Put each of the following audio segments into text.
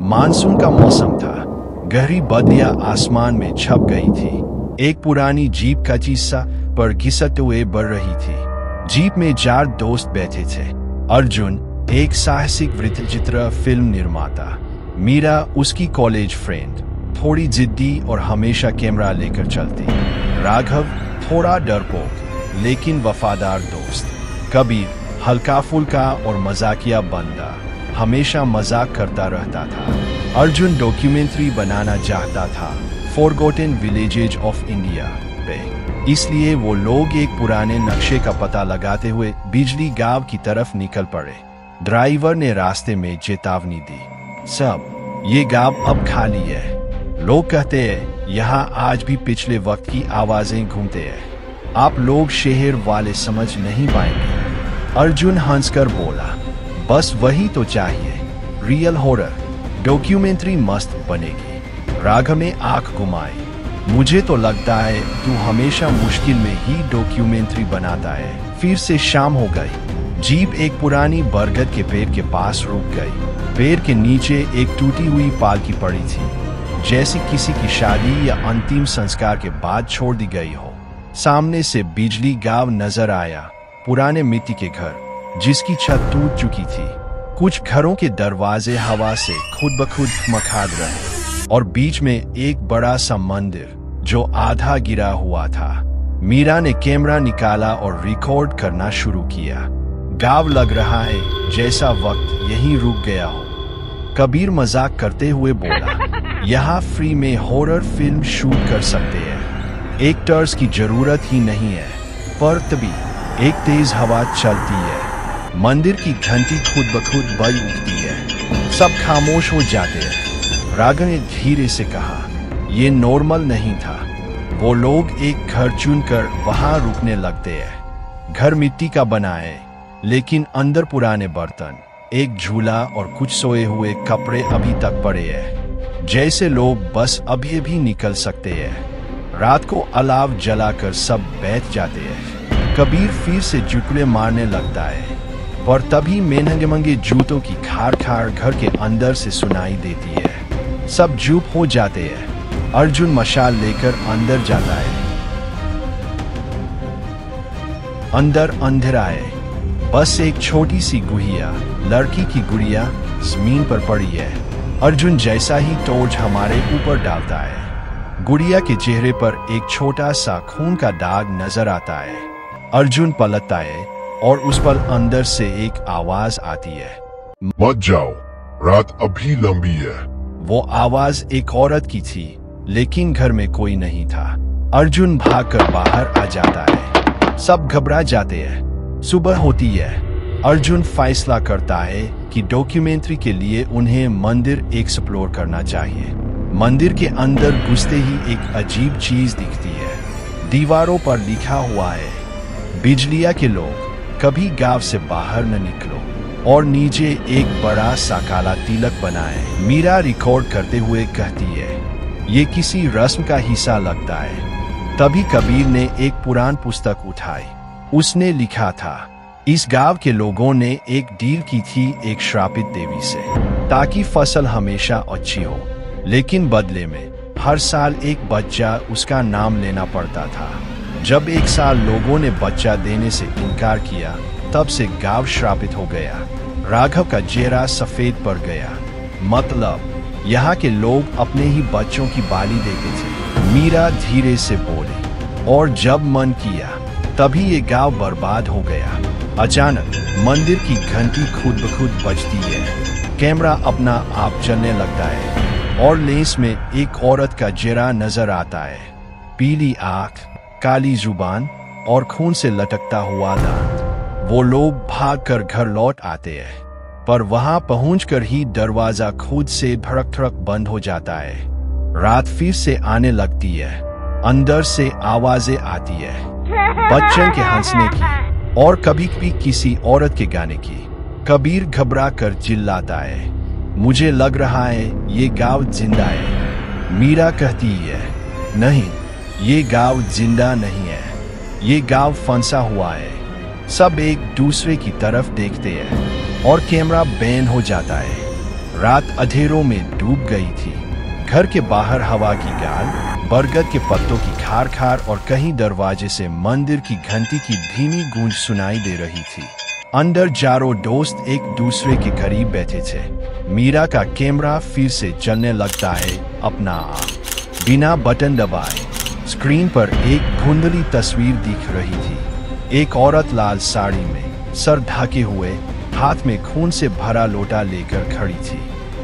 Monsoon का मौसम था। गहरी बदलियां आसमान में छप गई थी। एक पुरानी जीप का शीशा पर घिसते हुए बढ़ रही थी। जीप में 4 दोस्त बैठे थे। अर्जुन, एक साहसिक वृत्तचित्र फिल्म निर्माता, मीरा उसकी कॉलेज फ्रेंड, थोड़ी जिद्दी और हमेशा कैमरा लेकर चलती, राघव थोड़ा डरपोक लेकिन वफादार दोस्त, कबीर हल्का फुल्का और मजाकिया बंदा, हमेशा मजाक करता रहता था। अर्जुन डॉक्यूमेंट्री बनाना चाहता था, फॉरगॉटन विलेजेज ऑफ इंडिया पे। इसलिए वो लोग एक पुराने नक्शे का पता लगाते हुए बिजली गांव की तरफ निकल पड़े। ड्राइवर ने रास्ते में चेतावनी दी, सब ये गांव अब खाली है। लोग कहते हैं यहाँ आज भी पिछले वक्त की आवाजें घूमते हैं। आप लोग शहर वाले समझ नहीं पाएंगे। अर्जुन हंसकर बोला, बस वही तो चाहिए, रियल हॉरर डॉक्यूमेंट्री मस्त बनेगी। राघव ने आंख घुमाई, मुझे तो लगता है तू हमेशा मुश्किल में ही डॉक्यूमेंट्री बनाता है। फिर से शाम हो गई। जीप एक पुरानी बरगद के पेड़ के पास रुक गई। पेड़ के नीचे एक टूटी हुई पालकी पड़ी थी, जैसे किसी की शादी या अंतिम संस्कार के बाद छोड़ दी गई हो। सामने से बिजली गांव नजर आया, पुराने मिट्टी के घर जिसकी छत टूट चुकी थी। कुछ घरों के दरवाजे हवा से खुद ब खुद मखाड़ रहे और बीच में एक बड़ा सा मंदिर जो आधा गिरा हुआ था। मीरा ने कैमरा निकाला और रिकॉर्ड करना शुरू किया। गांव लग रहा है जैसा वक्त यहीं रुक गया हो। कबीर मजाक करते हुए बोला, यहाँ फ्री में हॉरर फिल्म शूट कर सकते हैं, एक्टर्स की जरूरत ही नहीं है। पर तभी एक तेज हवा चलती है, मंदिर की घंटी खुद ब खुद बज उठती है, सब खामोश हो जाते हैं। राघव ने धीरे से कहा, ये नॉर्मल नहीं था। वो लोग एक घर चुनकर वहां रुकने लगते हैं। घर मिट्टी का बना है, लेकिन अंदर पुराने बर्तन, एक झूला और कुछ सोए हुए कपड़े अभी तक पड़े हैं, जैसे लोग बस अभी भी निकल सकते हैं। रात को अलाव जलाकर सब बैठ जाते हैं। कबीर फिर से चुटकुले मारने लगता है, पर तभी महंगे महंगे जूतों की खाड़ खाड़ घर के अंदर से सुनाई देती है। सब चुप हो जाते हैं। अर्जुन मशाल लेकर अंदर जाता है। अंदर अंधेरा है, बस एक छोटी सी गुड़िया, लड़की की गुड़िया जमीन पर पड़ी है। अर्जुन जैसा ही टॉर्च हमारे ऊपर डालता है, गुड़िया के चेहरे पर एक छोटा सा खून का दाग नजर आता है। अर्जुन पलटता है और उस पर अंदर से एक आवाज आती है, मत जाओ, रात अभी लंबी है। वो आवाज एक औरत की थी, लेकिन घर में कोई नहीं था। अर्जुन भागकर बाहर आ जाता है। सब घबरा जाते हैं। सुबह होती है। अर्जुन फैसला करता है कि डॉक्यूमेंट्री के लिए उन्हें मंदिर एक्सप्लोर करना चाहिए। मंदिर के अंदर घुसते ही एक अजीब चीज दिखती है। दीवारों पर लिखा हुआ है, बिजलिया के लोग कभी गांव से बाहर न निकलो, और नीचे एक बड़ा सा काला तिलक बना है। मीरा रिकॉर्ड करते हुए कहती है, ये किसी रस्म का हिस्सा लगता है। तभी कबीर ने एक पुरान पुस्तक उठाई। उसने लिखा था, इस गांव के लोगों ने एक डील की थी एक श्रापित देवी से, ताकि फसल हमेशा अच्छी हो, लेकिन बदले में हर साल एक बच्चा उसका नाम लेना पड़ता था। जब एक साल लोगों ने बच्चा देने से इनकार किया, तब से गांव श्रापित हो गया। राघव का चेहरा सफेद पड़ गया। मतलब यहाँ के लोग अपने ही बच्चों की बाली देते थे। मीरा धीरे से बोली, और जब मन किया तभी ये गांव बर्बाद हो गया। अचानक मंदिर की घंटी खुद ब खुद बजती है। कैमरा अपना आप चलने लगता है और लेंस में एक औरत का चेहरा नजर आता है। पीली आंख, काली जुबान और खून से लटकता हुआ दांत। वो लोग भागकर घर लौट आते हैं, पर वहां पहुंचकर ही दरवाजा खुद से धड़क धड़क बंद हो जाता है। रात फिर से आने लगती है। अंदर से आवाजें आती है, बच्चों के हंसने की और कभी कभी किसी औरत के गाने की। कबीर घबरा कर चिल्लाता है, मुझे लग रहा है ये गांव जिंदा है। मीरा कहती है, नहीं, ये गांव जिंदा नहीं है, ये गांव फंसा हुआ है। सब एक दूसरे की तरफ देखते हैं और कैमरा बैन हो जाता है। रात अंधेरों में डूब गई थी। घर के बाहर हवा की गाल, बरगद के पत्तों की खार खार और कहीं दरवाजे से मंदिर की घंटी की धीमी गूंज सुनाई दे रही थी। अंदर चारों दोस्त एक दूसरे के करीब बैठे थे। मीरा का कैमरा फिर से चलने लगता है अपना आप बिना बटन दबाए। स्क्रीन पर एक धुंधली तस्वीर दिख रही थी। एक औरत लाल साड़ी में सर ढके हुए, हाथ में खून से भरा लोटा लेकर खड़ी थी।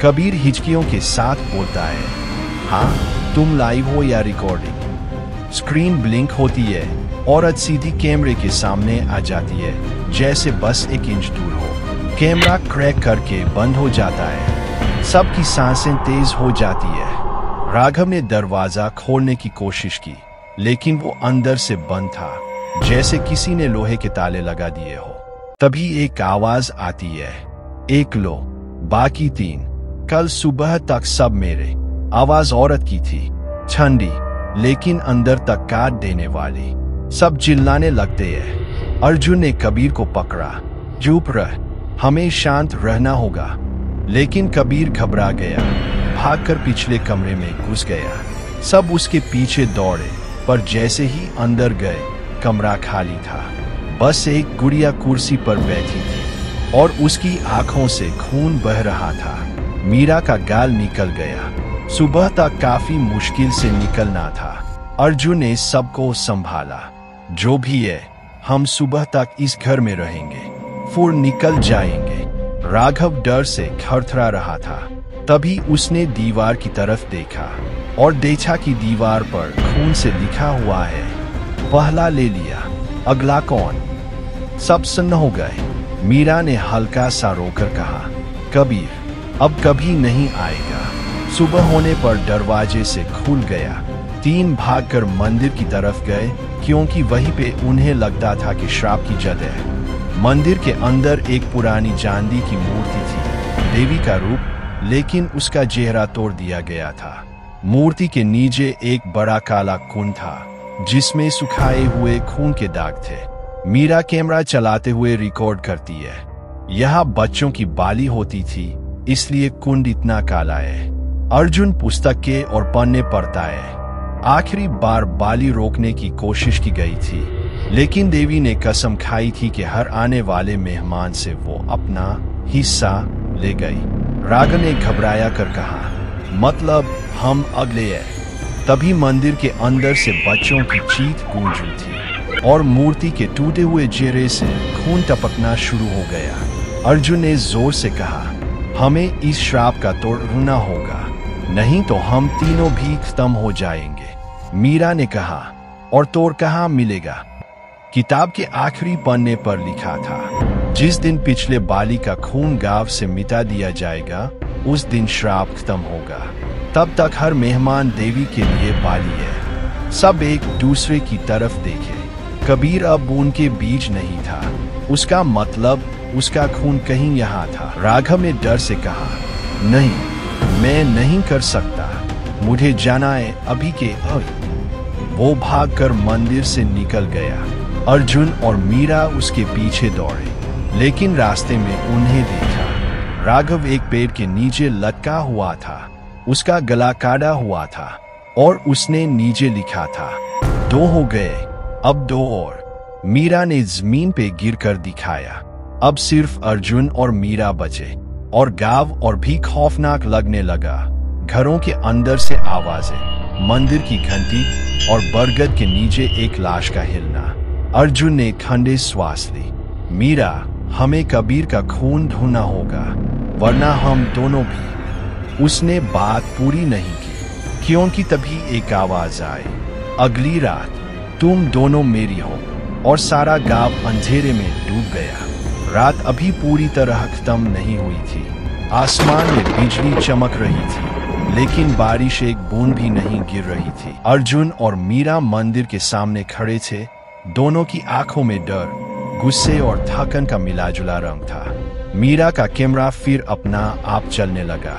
कबीर हिचकियों के साथ बोलता है, हाँ तुम लाइव हो या रिकॉर्डिंग? स्क्रीन ब्लिंक होती है। औरत सीधी कैमरे के सामने आ जाती है, जैसे बस 1 इंच दूर हो। कैमरा क्रैक करके बंद हो जाता है। सबकी सांसें तेज हो जाती है। राघव ने दरवाजा खोलने की कोशिश की, लेकिन वो अंदर से बंद था, जैसे किसी ने लोहे के ताले लगा दिए हो। तभी एक आवाज आती है, एक लो, बाकी 3। कल सुबह तक सब मेरे। आवाज औरत की थी, ठंडी लेकिन अंदर तक काट देने वाली। सब चिल्लाने लगते हैं। अर्जुन ने कबीर को पकड़ा, चुप रह, हमें शांत रहना होगा। लेकिन कबीर घबरा गया, भागकर पिछले कमरे में घुस गया। सब उसके पीछे दौड़े, पर जैसे ही अंदर गए कमरा खाली था। बस एक गुड़िया कुर्सी पर बैठी थी और उसकी आंखों से खून बह रहा था। मीरा का गाल निकल गया। सुबह तक काफी मुश्किल से निकलना था। अर्जुन ने सबको संभाला, जो भी है हम सुबह तक इस घर में रहेंगे, फिर निकल जाएंगे। राघव डर से थरथरा रहा था। तभी उसने दीवार की तरफ देखा और देखा कि दीवार पर खून से लिखा हुआ है, पहला ले लिया, अगला कौन? सब सुन्न हो गए। मीरा ने हल्का सा रोकर कहा, कबीर अब कभी नहीं आएगा। सुबह होने पर दरवाजे से खुल गया। 3 भागकर मंदिर की तरफ गए, क्योंकि वहीं पे उन्हें लगता था कि श्राप की जद है। मंदिर के अंदर एक पुरानी चांदी की मूर्ति थी, देवी का रूप, लेकिन उसका चेहरा तोड़ दिया गया था। मूर्ति के नीचे एक बड़ा काला कुंड था, जिसमें सुखाए हुए खून के दाग थे। मीरा कैमरा चलाते हुए रिकॉर्ड करती है। यहाँ बच्चों की बाली होती थी, इसलिए कुंड इतना काला है। अर्जुन पुस्तक के और पन्ने पढ़ता है। आखिरी बार बाली रोकने की कोशिश की गई थी, लेकिन देवी ने कसम खाई थी कि हर आने वाले मेहमान से वो अपना हिस्सा ले गई। राघव ने घबराया कर कहा, मतलब हम अगले हैं। तभी मंदिर के अंदर से बच्चों की चीख गूंज थी और मूर्ति के टूटे हुए चेहरे से खून टपकना शुरू हो गया। अर्जुन ने जोर से कहा, हमें इस श्राप का तोड़ना होगा, नहीं तो हम तीनों भी खत्म हो जाएंगे। मीरा ने कहा, और तोड़ कहाँ मिलेगा? किताब के आखिरी पन्ने पर लिखा था, जिस दिन पिछले बाली का खून गांव से मिटा दिया जाएगा, उस दिन श्राप खत्म होगा। तब तक हर मेहमान देवी के लिए बाली है। सब एक दूसरे की तरफ देखे। कबीर अब उनके बीच नहीं था। उसका मतलब उसका खून कहीं यहाँ था। राघव ने डर से कहा, नहीं, मैं नहीं कर सकता, मुझे जाना है अभी के अभी। वो भागकर मंदिर से निकल गया। अर्जुन और मीरा उसके पीछे दौड़े, लेकिन रास्ते में उन्हें देखा। राघव एक पेड़ के नीचे लटका हुआ था। उसका गला काटा हुआ था और उसने नीचे लिखा था, 2 हो गए, अब 2 और। मीरा ने जमीन पे गिरकर दिखाया। अब सिर्फ अर्जुन और मीरा बचे और गांव और भी खौफनाक लगने लगा। घरों के अंदर से आवाजें, मंदिर की घंटी और बरगद के नीचे एक लाश का हिलना। अर्जुन ने ठंडे श्वास ली। मीरा, हमें कबीर का खून ढूंढना होगा, वरना हम दोनों भी। उसने बात पूरी नहीं की, क्योंकि तभी एक आवाज आई, अगली रात तुम दोनों मेरी हो। और सारा गांव अंधेरे में डूब गया। रात अभी पूरी तरह खत्म नहीं हुई थी। आसमान में बिजली चमक रही थी, लेकिन बारिश एक बूंद भी नहीं गिर रही थी। अर्जुन और मीरा मंदिर के सामने खड़े थे। दोनों की आंखों में डर, गुस्से और थकन का मिलाजुला रंग था। मीरा का कैमरा फिर अपना आप चलने लगा।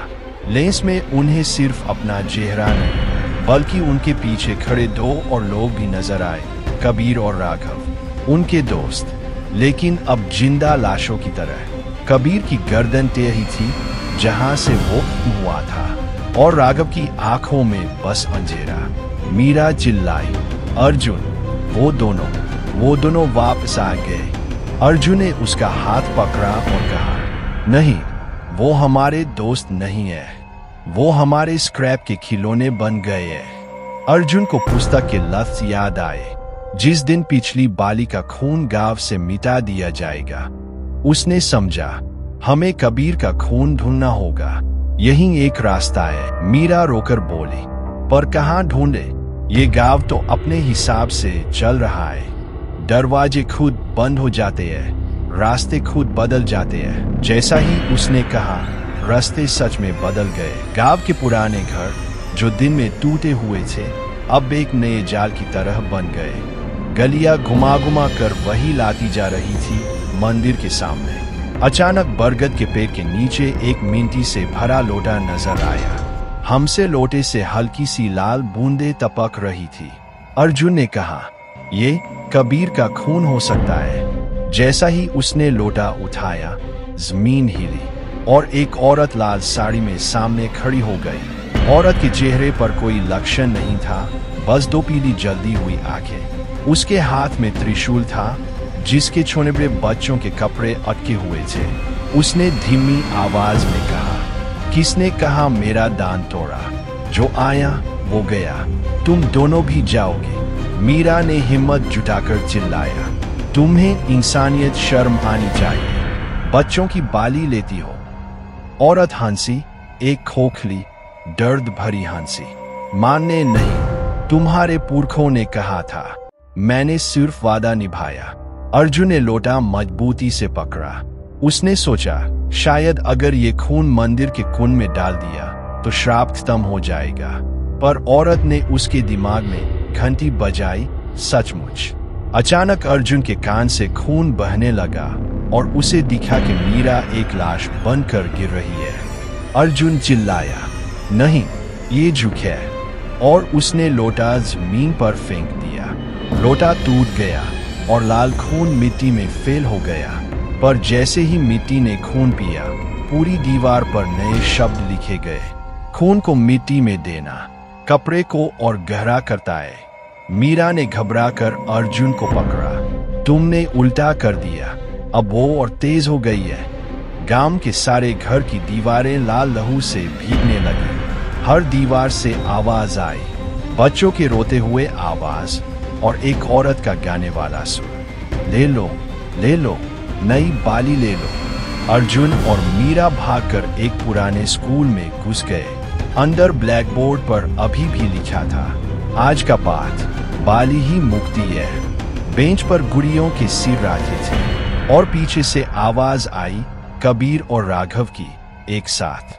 लेंस में उन्हें सिर्फ अपना चेहरा नहीं, बल्कि उनके पीछे खड़े 2 और लोग भी नजर आए, कबीर और राघव, उनके दोस्त, लेकिन अब जिंदा लाशों की तरह। कबीर की गर्दन टेढ़ी थी, जहां से वो हुआ था, और राघव की आंखों में बस अंधेरा। मीरा चिल्लाई, अर्जुन, वो दोनों वापस आ गए। अर्जुन ने उसका हाथ पकड़ा और कहा, नहीं, वो हमारे दोस्त नहीं है, वो हमारे स्क्रैप के खिलौने बन गए हैं। अर्जुन को पुस्तक के लफ्ज याद आए, जिस दिन पिछली बाली का खून गांव से मिटा दिया जाएगा। उसने समझा, हमें कबीर का खून ढूंढना होगा, यही एक रास्ता है। मीरा रोकर बोली, पर कहाँ ढूंढे? ये गांव तो अपने हिसाब से चल रहा है, दरवाजे खुद बंद हो जाते हैं, रास्ते खुद बदल जाते हैं। जैसा ही उसने कहा, रास्ते सच में बदल गए। गांव के पुराने घर, जो दिन में टूटे हुए थे, अब एक नए जाल की तरह बन गए। गलियां घुमा घुमा कर वही लाती जा रही थी मंदिर के सामने। अचानक बरगद के पेड़ के नीचे एक मिट्टी से भरा लोटा नजर आया। हमसे लोटे से हल्की सी लाल बूंदें टपक रही थी। अर्जुन ने कहा, ये कबीर का खून हो सकता है। जैसा ही उसने लोटा उठाया, जमीन हिली और एक औरत लाल साड़ी में सामने खड़ी हो गई। औरत के चेहरे पर कोई लक्षण नहीं था, बस दो पीली जल्दी हुई आंखें। उसके हाथ में त्रिशूल था, जिसके छोटे बड़े बच्चों के कपड़े अटके हुए थे। उसने धीमी आवाज में कहा, किसने कहा मेरा दान तोड़ा? जो आया वो गया, तुम दोनों भी जाओगे। मीरा ने हिम्मत जुटाकर चिल्लाया, तुम्हें इंसानियत शर्म आनी चाहिए, बच्चों की बाली लेती हो। औरत हंसी, एक खोखली दर्द भरी हंसी। मानने नहीं, तुम्हारे पुरखों ने कहा था, मैंने सिर्फ वादा निभाया। अर्जुन ने लोटा मजबूती से पकड़ा। उसने सोचा, शायद अगर ये खून मंदिर के कुंड में डाल दिया तो श्राप खत्म हो जाएगा। पर औरत ने उसके दिमाग में घंटी बजाई। सचमुच अचानक अर्जुन के कान से खून बहने लगा और उसे दिखा कि मीरा एक लाश बनकर गिर रही है। अर्जुन चिल्लाया, नहीं, ये झुक है, और उसने लोटा जमीन पर फेंक दिया। लोटा टूट गया और लाल खून मिट्टी में फेल हो गया। पर जैसे ही मिट्टी ने खून पिया, पूरी दीवार पर नए शब्द लिखे गए। खून को मिट्टी में देना कपड़े को और गहरा करता है। मीरा ने घबराकर अर्जुन को पकड़ा। तुमने उल्टा कर दिया। अब वो और तेज हो गई है। गांव के सारे घर की दीवारें लाल लहू से भीगने लगी। हर दीवार से आवाज आई, बच्चों के रोते हुए आवाज और एक औरत का गाने वाला सुर, ले लो, ले लो, नई बाली ले लो। अर्जुन और मीरा भागकर एक पुराने स्कूल में घुस गए। अंदर ब्लैक बोर्ड पर अभी भी लिखा था, आज का पाठ, बाली ही मुक्ति है। बेंच पर गुड़ियों के सिर रखे थे और पीछे से आवाज आई, कबीर और राघव की एक साथ,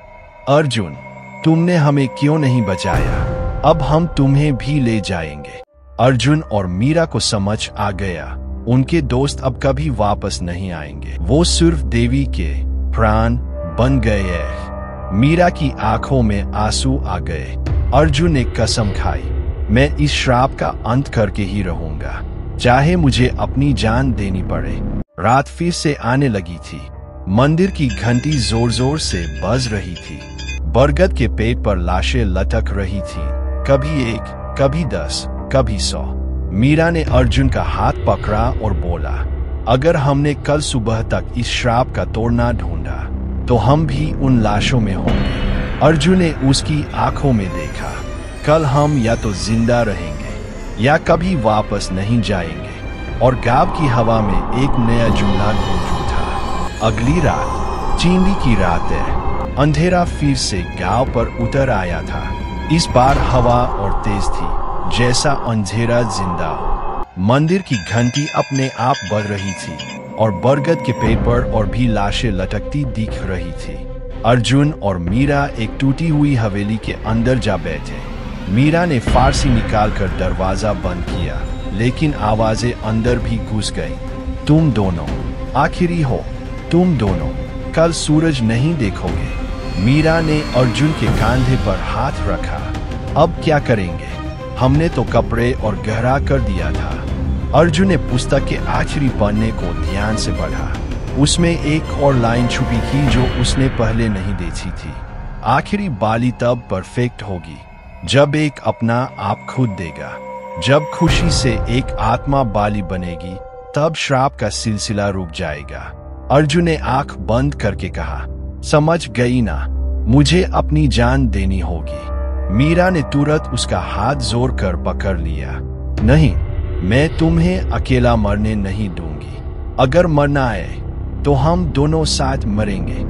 अर्जुन, तुमने हमें क्यों नहीं बचाया? अब हम तुम्हें भी ले जाएंगे। अर्जुन और मीरा को समझ आ गया, उनके दोस्त अब कभी वापस नहीं आएंगे। वो सिर्फ देवी के प्राण बन गए हैं। मीरा की आंखों में आंसू आ गए। अर्जुन ने कसम खाई, मैं इस श्राप का अंत करके ही रहूंगा, चाहे मुझे अपनी जान देनी पड़े। रात फिर से आने लगी थी। मंदिर की घंटी जोर जोर से बज रही थी। बरगद के पेड़ पर लाशें लटक रही थीं, कभी 1, कभी 10, कभी 100। मीरा ने अर्जुन का हाथ पकड़ा और बोला, अगर हमने कल सुबह तक इस श्राप का तोड़ना ढूंढा तो हम भी उन लाशों में होंगे। अर्जुन ने उसकी आंखों में देखा, कल हम या तो जिंदा रहेंगे या कभी वापस नहीं जाएंगे। और गांव की हवा में एक नया जुमला गूंज उठा, अगली रात चींडी की रात है। अंधेरा फिर से गांव पर उतर आया था। इस बार हवा और तेज थी, जैसा अंधेरा जिंदा हो। मंदिर की घंटी अपने आप बढ़ रही थी और बरगद के पेड़ पर और भी लाशें लटकती दिख रही थी। अर्जुन और मीरा एक टूटी हुई हवेली के अंदर जा बैठे। मीरा ने फारसी निकालकर दरवाजा बंद किया, लेकिन आवाजें अंदर भी घुस गईं। तुम दोनों आखिरी हो, तुम दोनों कल सूरज नहीं देखोगे। मीरा ने अर्जुन के कंधे पर हाथ रखा। अब क्या करेंगे? हमने तो कपड़े और गहरा कर दिया था। अर्जुन ने पुस्तक के आखिरी पन्ने को ध्यान से पढ़ा। उसमें एक और लाइन छुपी थी जो उसने पहले नहीं देखी थी। आखिरी बाली तब परफेक्ट होगी जब एक अपना आप खुद देगा। जब खुशी से एक आत्मा बाली बनेगी तब श्राप का सिलसिला रुक जाएगा। अर्जुन ने आंख बंद करके कहा, समझ गई ना, मुझे अपनी जान देनी होगी। मीरा ने तुरंत उसका हाथ जोर कर पकड़ लिया। नहीं, मैं तुम्हें अकेला मरने नहीं दूंगी। अगर मरना है तो हम दोनों साथ मरेंगे।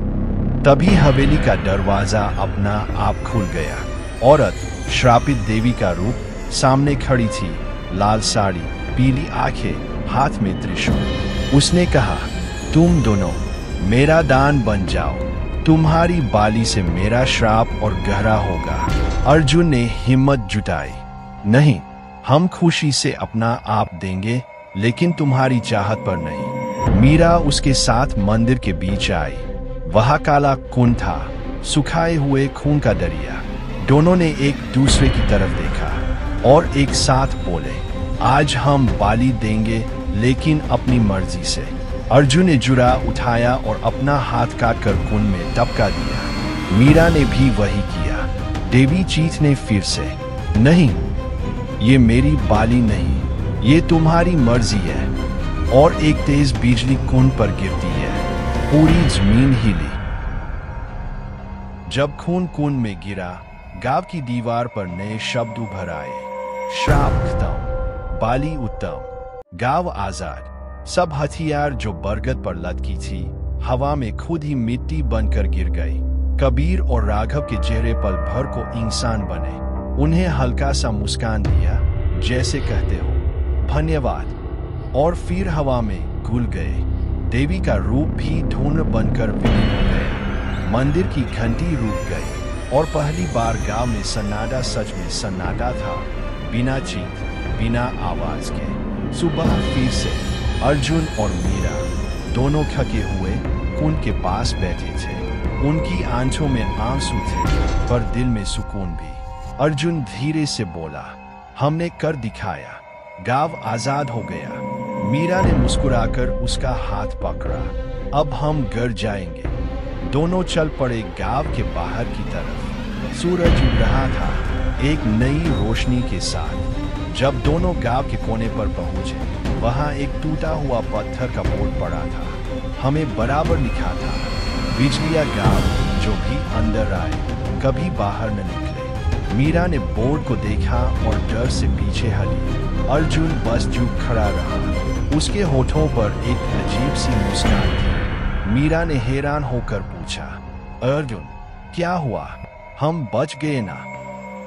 तभी हवेली का दरवाजा अपना आप खुल गया। औरत, श्रापित देवी का रूप सामने खड़ी थी, लाल साड़ी, पीली आंखें, हाथ में त्रिशूल। उसने कहा, तुम दोनों मेरा दान बन जाओ, तुम्हारी बाली से मेरा श्राप और गहरा होगा। अर्जुन ने हिम्मत जुटाई, नहीं, हम खुशी से अपना आप देंगे, लेकिन तुम्हारी चाहत पर नहीं। मीरा उसके साथ मंदिर के बीच आई। वहां काला कुंड था, सुखाए हुए खून का दरिया। दोनों ने एक दूसरे की तरफ देखा और एक साथ बोले, आज हम बाली देंगे, लेकिन अपनी मर्जी से। अर्जुन ने जुरा उठाया और अपना हाथ काट कर कुंड में टपका दिया। मीरा ने भी वही किया। देवी चीत ने फिर से, नहीं, ये मेरी बाली नहीं, ये तुम्हारी मर्जी है। और एक तेज बिजली कुंड पर गिरती है। पूरी जमीन हिली। जब खून कुंड में गिरा, गांव की दीवार पर नए शब्द उभर आए। श्राप खत्म, बाली उत्तम, गांव आजाद। सब हथियार जो बरगद पर लटकी थी, हवा में खुद ही मिट्टी बनकर गिर गई। कबीर और राघव के चेहरे पल भर को इंसान बने। उन्हें हल्का सा मुस्कान दिया, जैसे कहते हो धन्यवाद, और फिर हवा में घुल गए। देवी का रूप भी धूल बनकर विलीन हो गया। मंदिर की घंटी रुक गई और पहली बार गांव में सन्नाटा सच में सन्नाटा था, बिना चीख, बिना आवाज के। सुबह फिर से अर्जुन और मीरा दोनों थके हुए कुंड के पास बैठे थे। उनकी आंखों में आंसू थे, पर दिल में सुकून भी। अर्जुन धीरे से बोला, हमने कर दिखाया, गांव आजाद हो गया। मीरा ने मुस्कुराकर उसका हाथ पकड़ा, अब हम घर जाएंगे। दोनों चल पड़े गांव के बाहर की तरफ। सूरज उग रहा था, एक नई रोशनी के साथ। जब दोनों गांव के कोने पर पहुंचे, वहां एक टूटा हुआ पत्थर का बोर्ड पड़ा था। हमें बराबर लिखा था, बिजलिया गांव, जो भी अंदर आए कभी बाहर न निकले। मीरा ने बोर्ड को देखा और डर से पीछे हली। अर्जुन बस चुप खड़ा रहा। उसके होठों पर एक अजीब सी मुस्कान थी। मीरा ने हैरान होकर पूछा, अर्जुन, क्या हुआ? हम बच गए ना?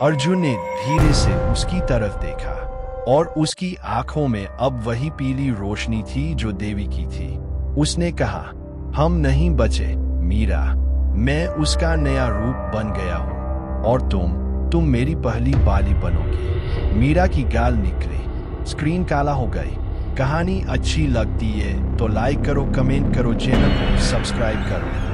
अर्जुन ने धीरे से उसकी तरफ देखा और उसकी आंखों में अब वही पीली रोशनी थी जो देवी की थी। उसने कहा, हम नहीं बचे मीरा, मैं उसका नया रूप बन गया हूँ और तुम मेरी पहली बाली बनोगी। मीरा की गाल निकली, स्क्रीन काला हो गई। कहानी अच्छी लगती है तो लाइक करो, कमेंट करो, चैनल को सब्सक्राइब करो।